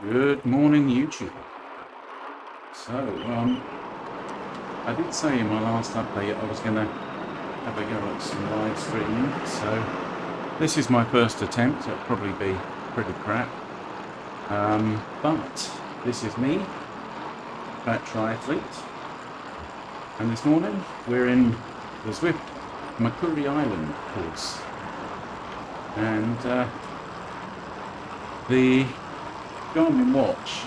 Good morning, YouTube. So, I did say in my last update I was going to have a go at some live streaming. So, this is my first attempt. It'll probably be pretty crap. But this is me, Fat Triathlete. And this morning we're in the Zwift Makuri Island course. And the Garmin watch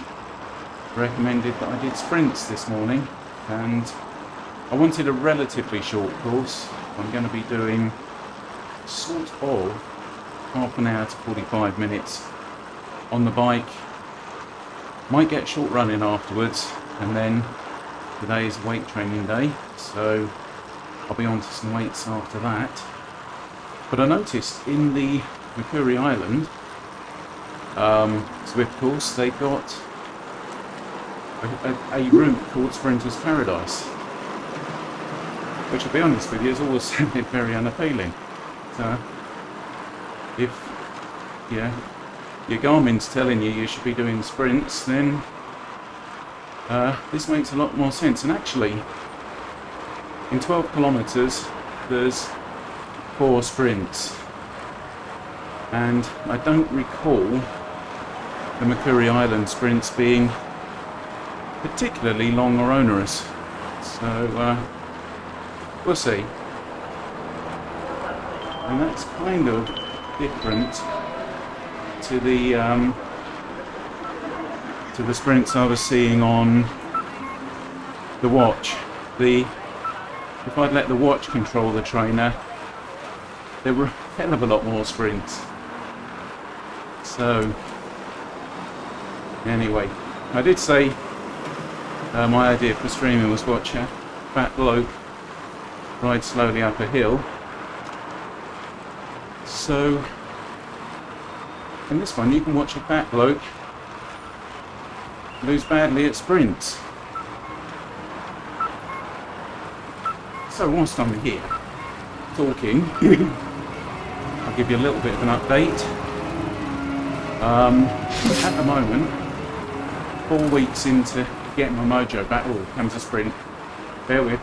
recommended that I did sprints this morning, and I wanted a relatively short course. I'm going to be doing sort of half an hour to 45 minutes on the bike. Might get short running afterwards, and then today is weight training day, so I'll be on to some weights after that. But I noticed in the Makuri Island Zwift course, they've got a route called Sprinter's Paradise, which, to be honest with you, has always sounded very unappealing. So, if your Garmin's telling you should be doing sprints, then this makes a lot more sense. And actually, in 12 kilometres, there's 4 sprints, and I don't recall the Makuri Island sprints being particularly long or onerous, so we'll see. And that's kind of different to the sprints I was seeing on the watch. If I'd let the watch control the trainer, there were a hell of a lot more sprints. So anyway, I did say my idea for streaming was watch a fat bloke ride slowly up a hill. So in this one you can watch a fat bloke lose badly at sprints. So whilst I'm here talking, I'll give you a little bit of an update. At the moment, 4 weeks into getting my mojo back. Oh, comes a sprint. Bear with.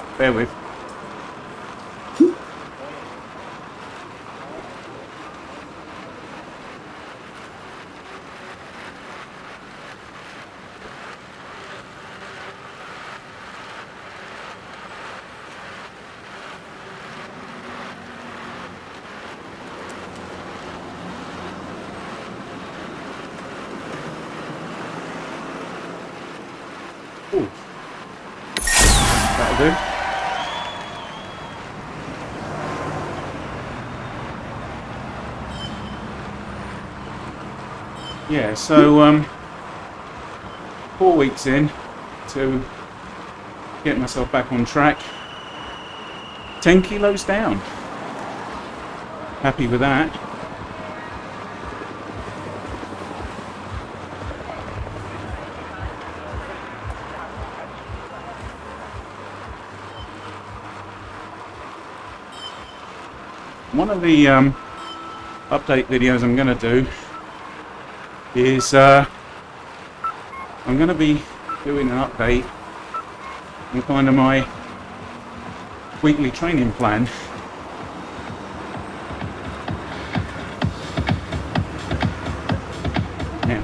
Ooh. That'll do. Yeah, so 4 weeks in to get myself back on track. 10 kilos down. Happy with that. One of the update videos I'm going to do is I'm going to be doing an update on kind of my weekly training plan. Now,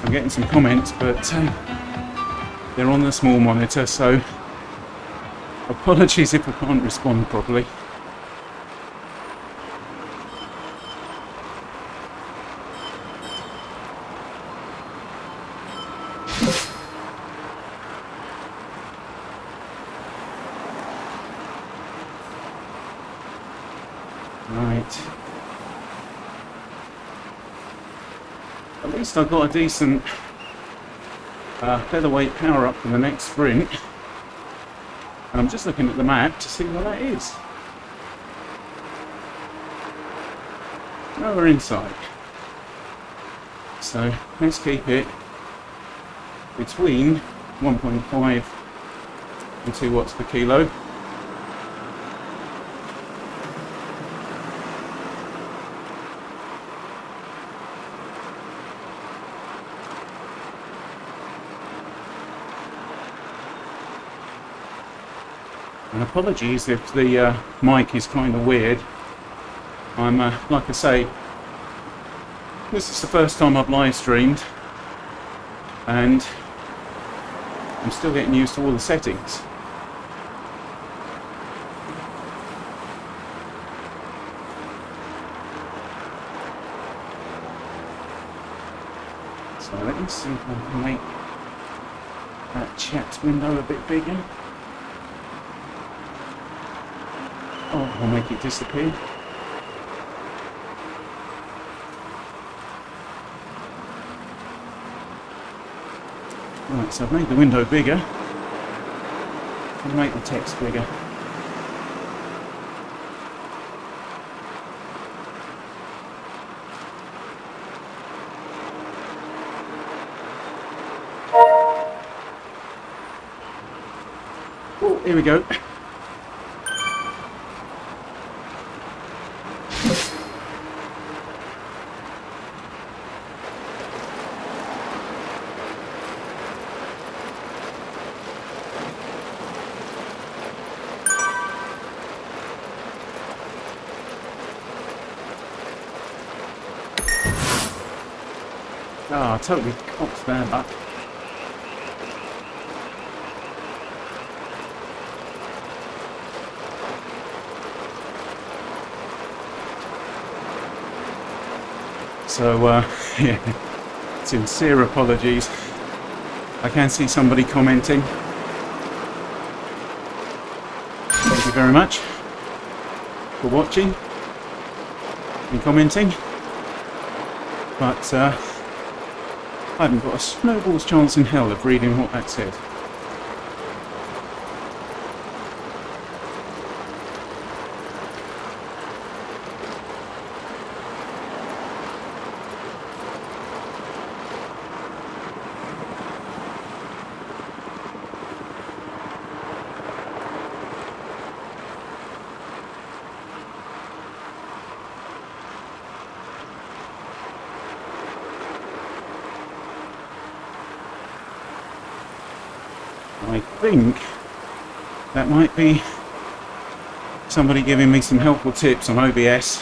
I'm getting some comments, but they're on the small monitor, so apologies if I can't respond properly. Right. At least I've got a decent featherweight power up for the next sprint. And I'm just looking at the map to see where that is. Nowhere inside. So let's keep it between 1.5 and 2 watts per kilo. And apologies if the mic is kind of weird. I'm, like I say, this is the first time I've live streamed, and I'm still getting used to all the settings. So let me see if I can make that chat window a bit bigger. Oh, I'll make it disappear. Right, so I've made the window bigger. I'll make the text bigger. Oh, here we go. Ah, I totally cocked that up. So, yeah, sincere apologies. I can see somebody commenting. Thank you very much for watching and commenting. But, I haven't got a snowball's chance in hell of reading what that said. I think that might be somebody giving me some helpful tips on OBS,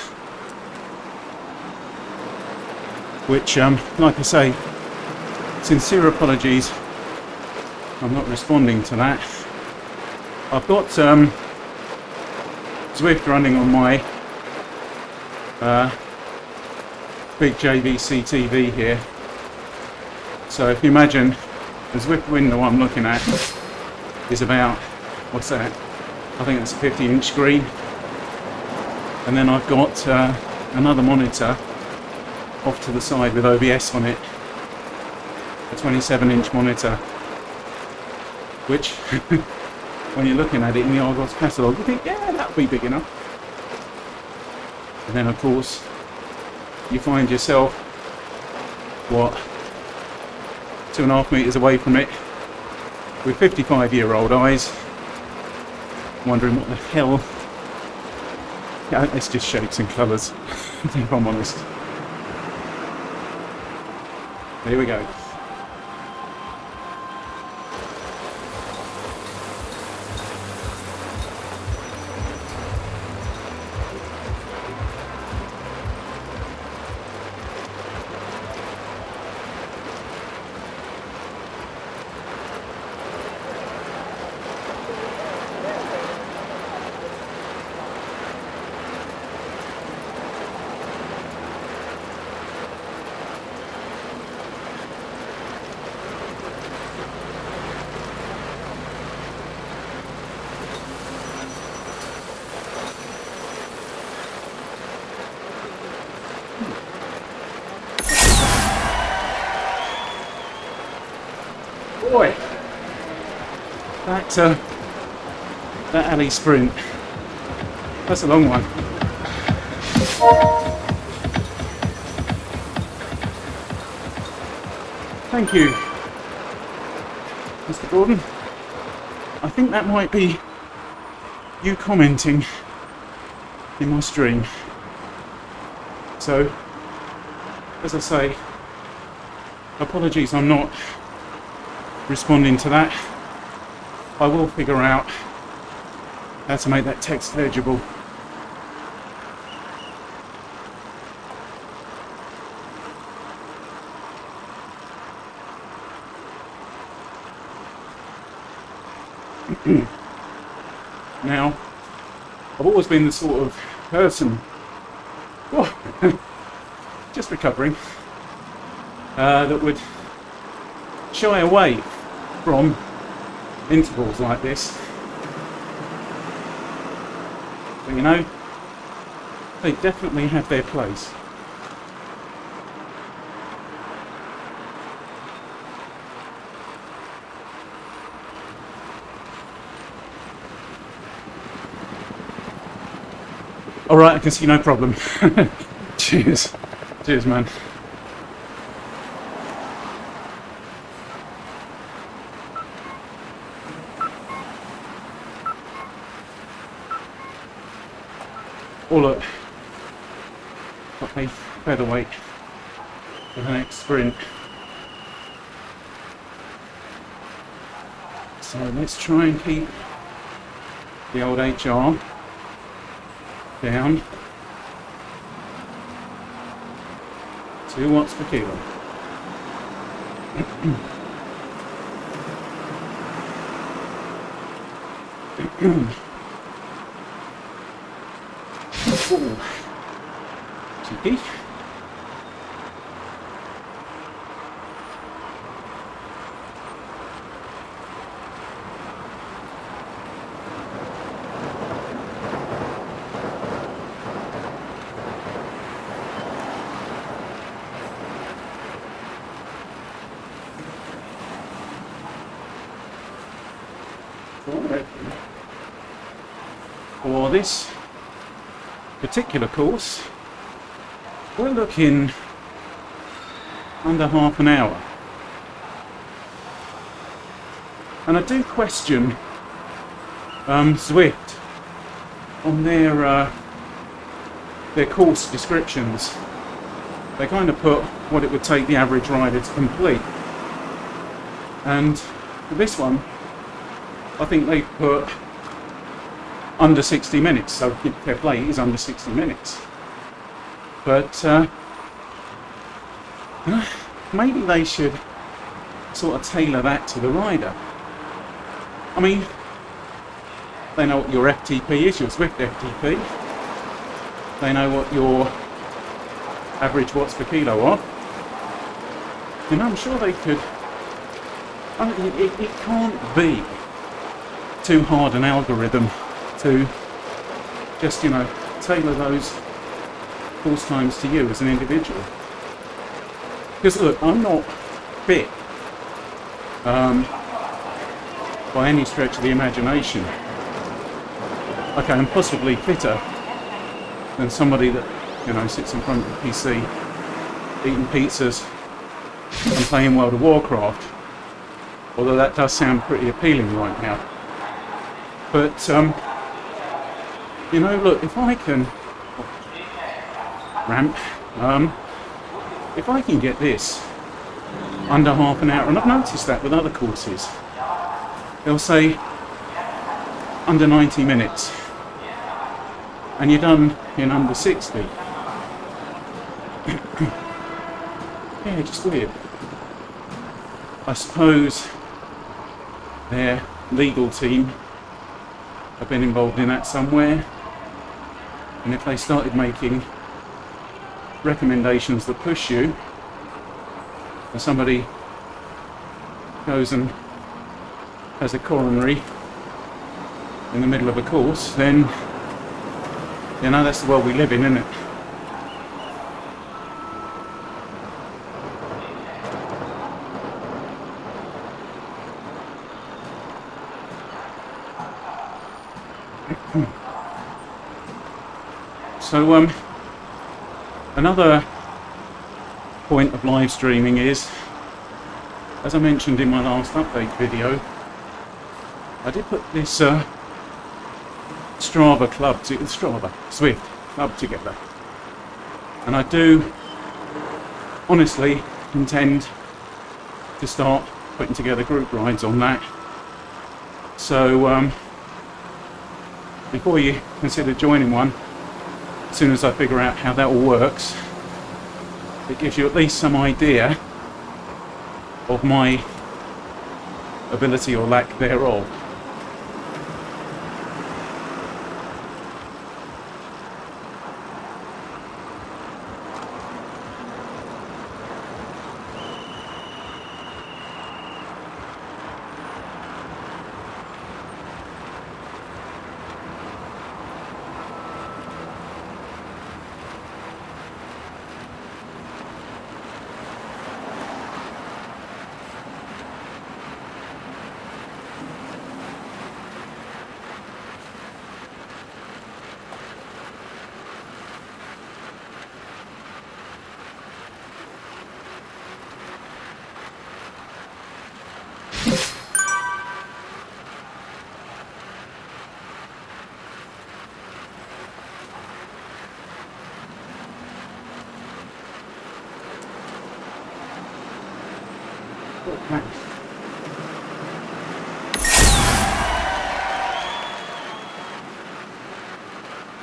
which, like I say, sincere apologies, I'm not responding to that. I've got Zwift running on my big JVC TV here, so if you imagine the Zwift window I'm looking at is about, what's that? I think that's a 50-inch screen. And then I've got another monitor off to the side with OBS on it. A 27-inch monitor. Which, when you're looking at it in the Argos catalogue, you think, yeah, that'll be big enough. And then, of course, you find yourself, what, 2.5 meters away from it with 55-year-old eyes, wondering what the hell. Yeah, it's just shapes and colours, if I'm honest. There we go. Boy, that alley sprint, that's a long one. Thank you, Mr. Gordon. I think that might be you commenting in my stream. So, as I say, apologies I'm not responding to that. I will figure out how to make that text legible. Now, I've always been the sort of person, just recovering, that would shy away from intervals like this. But you know, they definitely have their place. Alright, I can see no problem. Cheers. Cheers, man. Oh look, got my featherweight for the next sprint. So let's try and keep the old HR down. 2 watts per kilo. Cheeky. For this particular course, we're looking under half an hour. And I do question Zwift on their course descriptions. They kind of put what it would take the average rider to complete. And for this one, I think they've put under 60 minutes, so fair play, it is under 60 minutes. But maybe they should sort of tailor that to the rider. I mean, they know what your FTP is, your Zwift FTP. They know what your average watts per kilo are. You know, I'm sure they could. I mean, it can't be too hard an algorithm to just, you know, tailor those course times to you as an individual. Because look, I'm not fit by any stretch of the imagination. Okay, I'm possibly fitter than somebody that, you know, sits in front of the PC eating pizzas and playing World of Warcraft, although that does sound pretty appealing right now. But you know, look, if I can ramp, if I can get this under half an hour, and I've noticed that with other courses, they'll say under 90 minutes, and you're done in under 60. Yeah, just weird. I suppose their legal team have been involved in that somewhere, and if they started making recommendations that push you, and somebody goes and has a coronary in the middle of a course, then, you know, that's the world we live in, isn't it? So another point of live streaming is, as I mentioned in my last update video, I did put this Zwift club together, and I do honestly intend to start putting together group rides on that. So before you consider joining one, as soon as I figure out how that all works, it gives you at least some idea of my ability or lack thereof.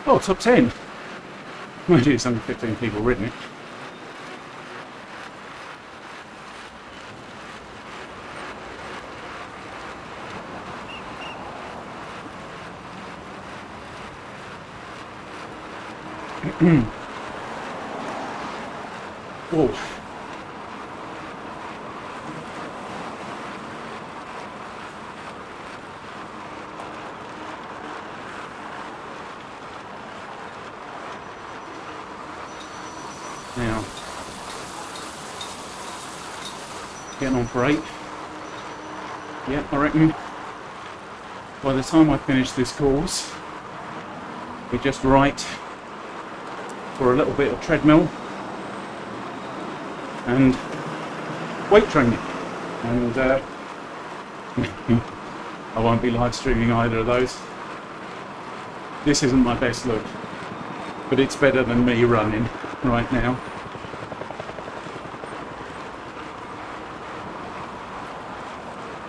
Oh, top 10. Mind you, it's only 15 people ridden it. Whoa. Now, getting on for 8. Yeah, I reckon by the time I finish this course, we're just right for a little bit of treadmill and weight training. And I won't be live streaming either of those. This isn't my best look, but it's better than me running right now.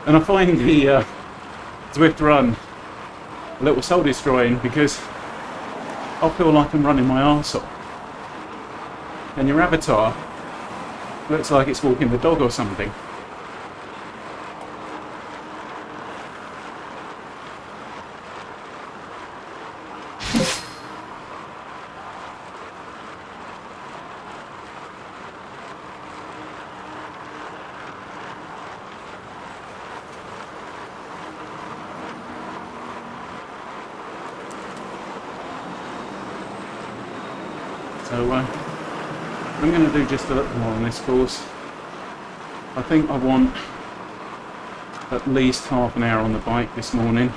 And I find the Zwift run a little soul destroying because I feel like I'm running my arse off. And your avatar looks like it's walking the dog or something. So I'm going to do just a little more on this course. I think I want at least half an hour on the bike this morning.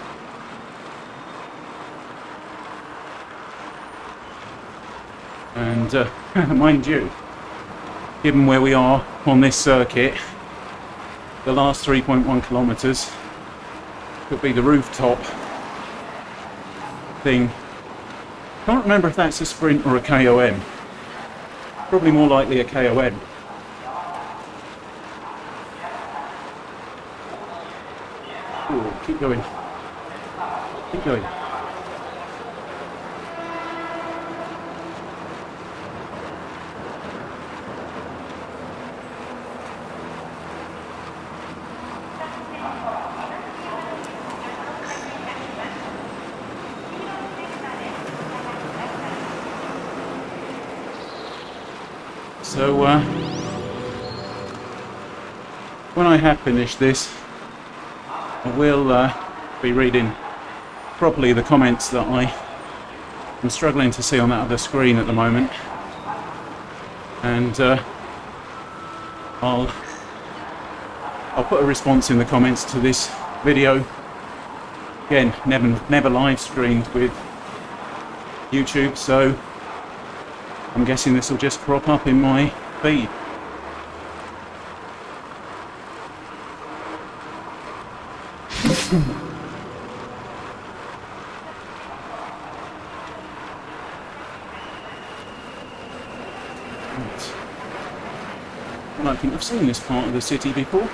And mind you, given where we are on this circuit, the last 3.1 kilometres could be the rooftop thing. Can't remember if that's a sprint or a KOM. Probably more likely a KOM. Ooh, keep going. Keep going. So when I have finished this, I will be reading properly the comments that I'm struggling to see on that other screen at the moment, and I'll put a response in the comments to this video. Again, never live streamed with YouTube, so I'm guessing this will just crop up in my feed. I don't think I've seen this part of the city before.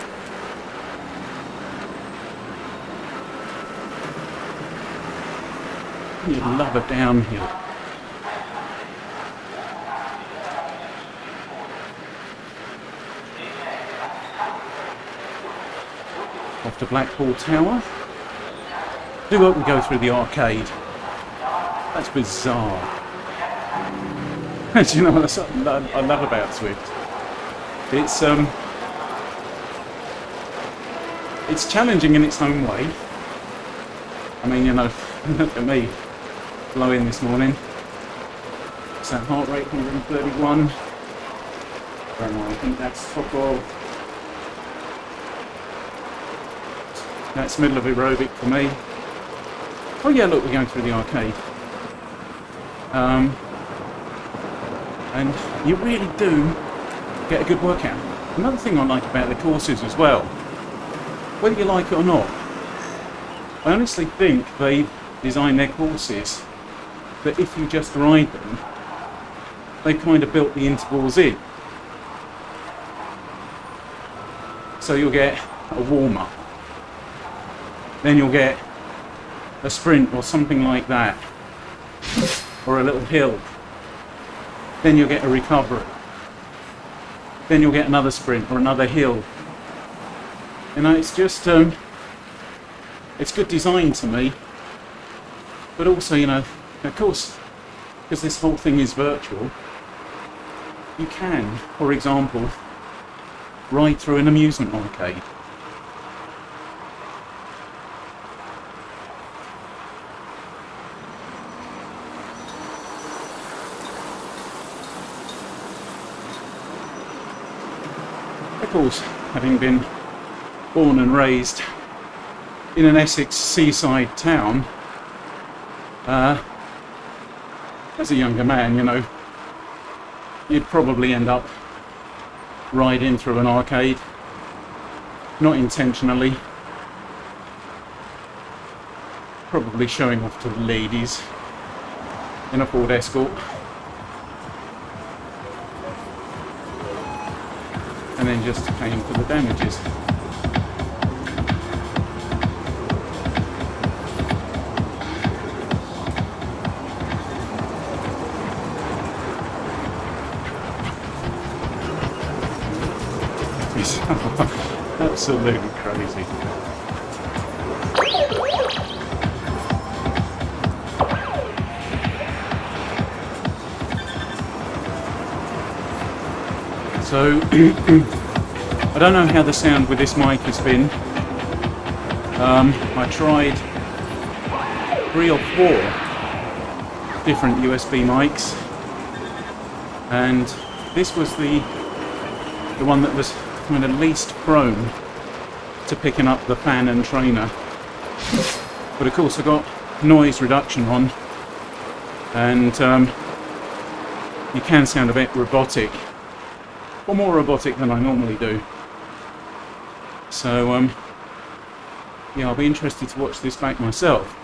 You love a downhill. Off to Blackpool Tower. Do hope we go through the arcade. That's bizarre. Do you know what I love about Zwift? It's challenging in its own way. I mean, you know, look at me blowing this morning. So heart rate 131. I think that's top of. That's middle of aerobic for me. Oh yeah, look, we're going through the arcade. And you really do get a good workout. Another thing I like about the courses as well, whether you like it or not, I honestly think they design their courses that if you just ride them, they've kind of built the intervals in. So you'll get a warm-up, then you'll get a sprint or something like that, or a little hill, then you'll get a recovery, then you'll get another sprint or another hill. You know, it's just it's good design to me, but also, you know, of course, because this whole thing is virtual, you can, for example, ride through an amusement arcade. Of course, having been born and raised in an Essex seaside town, as a younger man, you know, you'd probably end up riding through an arcade, not intentionally, probably showing off to the ladies in a Ford Escort, and then just paying for the damages. Absolutely crazy. So I don't know how the sound with this mic has been. I tried 3 or 4 different USB mics, and this was the one that was kind of least prone to picking up the fan and trainer. But of course I got noise reduction on, and you can sound a bit robotic, or more robotic than I normally do. So yeah, I'll be interested to watch this back myself.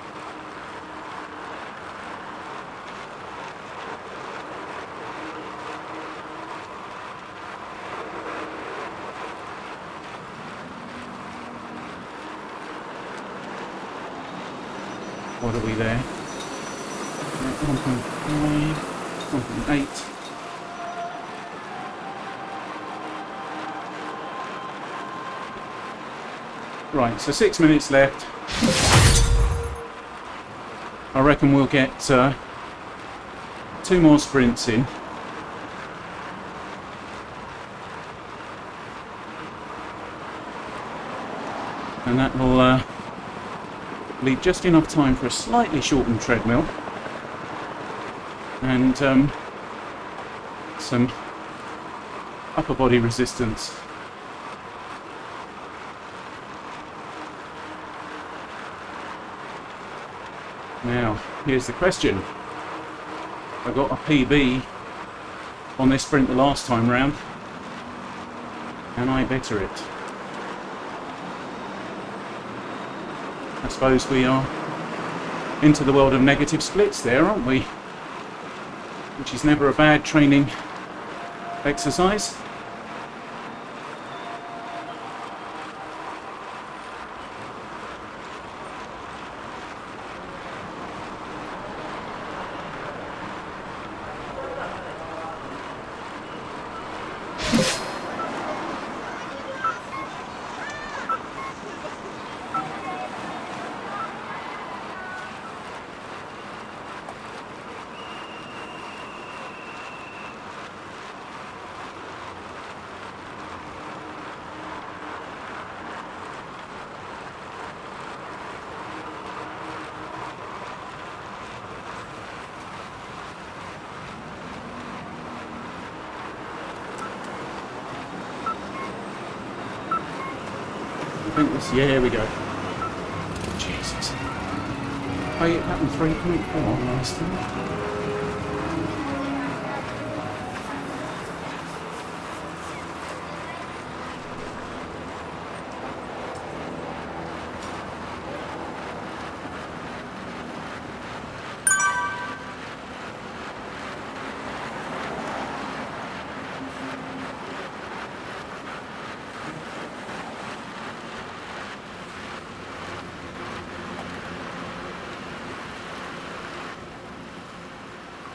What are we there? 1.5, 1.8. Right, so 6 minutes left. I reckon we'll get 2 more sprints in. And that will leave just enough time for a slightly shortened treadmill and some upper body resistance. Now, here's the question. I got a PB on this sprint the last time round. Can I better it? I suppose we are into the world of negative splits there, aren't we? Which is never a bad training exercise. think this, yeah, here we go. Jesus. I hit that one 3.4 last time.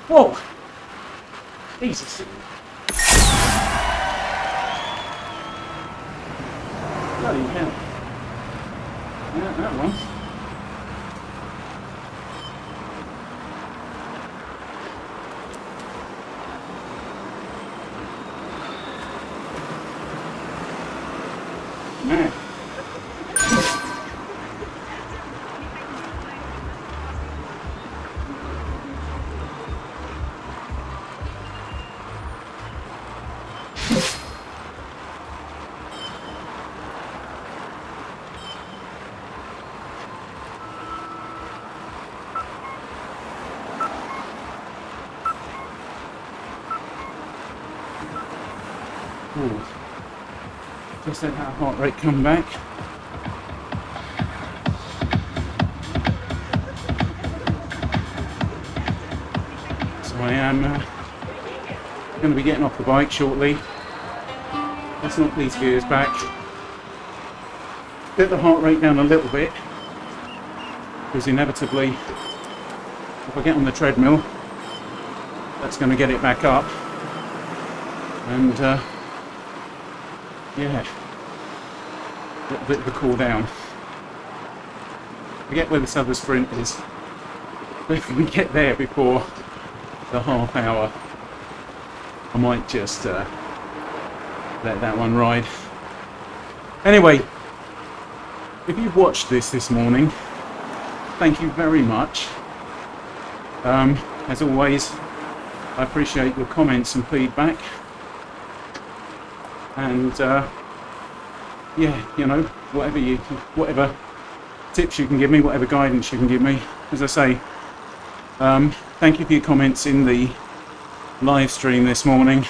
Whoa! Jesus. Bloody hell. Yeah, that one. Man. Ooh. Just let that heart rate come back. So I am going to be getting off the bike shortly. Let's knock these gears back. Get the heart rate down a little bit, because inevitably, if I get on the treadmill, that's going to get it back up. And yeah, a little bit of a cool down. Forget where this other sprint is. But if we get there before the half hour, I might just let that one ride. Anyway, if you've watched this morning, thank you very much. As always, I appreciate your comments and feedback. And yeah, you know, whatever tips you can give me, whatever guidance you can give me. As I say, thank you for your comments in the live stream this morning.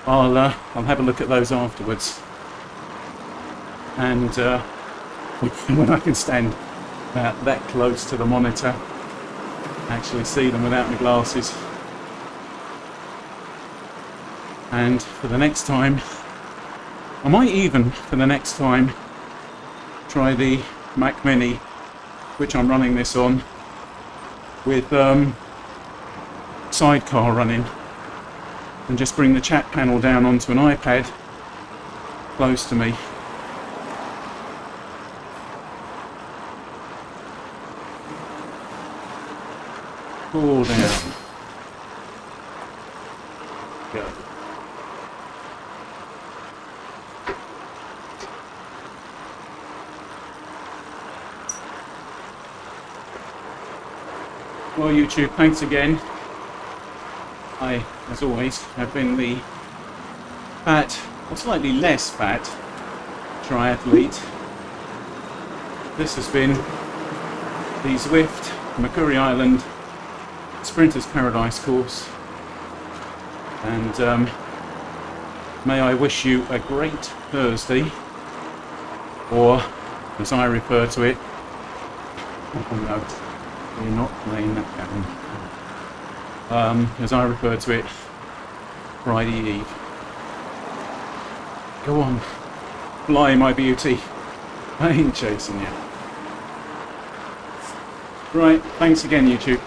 I'll have a look at those afterwards. And when I can stand that close to the monitor, actually see them without my glasses. And for the next time, I might even, for the next time, try the Mac Mini, which I'm running this on, with sidecar running, and just bring the chat panel down onto an iPad close to me. Cool down. Go. Well, YouTube, thanks again. I, as always, have been the fat, or slightly less fat, triathlete. This has been the Zwift Makuri Island Sprinter's Paradise course. And may I wish you a great Thursday, or as I refer to it, oh no. You're not playing that game. As I refer to it, Friday Eve. Go on, fly my beauty. I ain't chasing you. Right, thanks again, YouTube.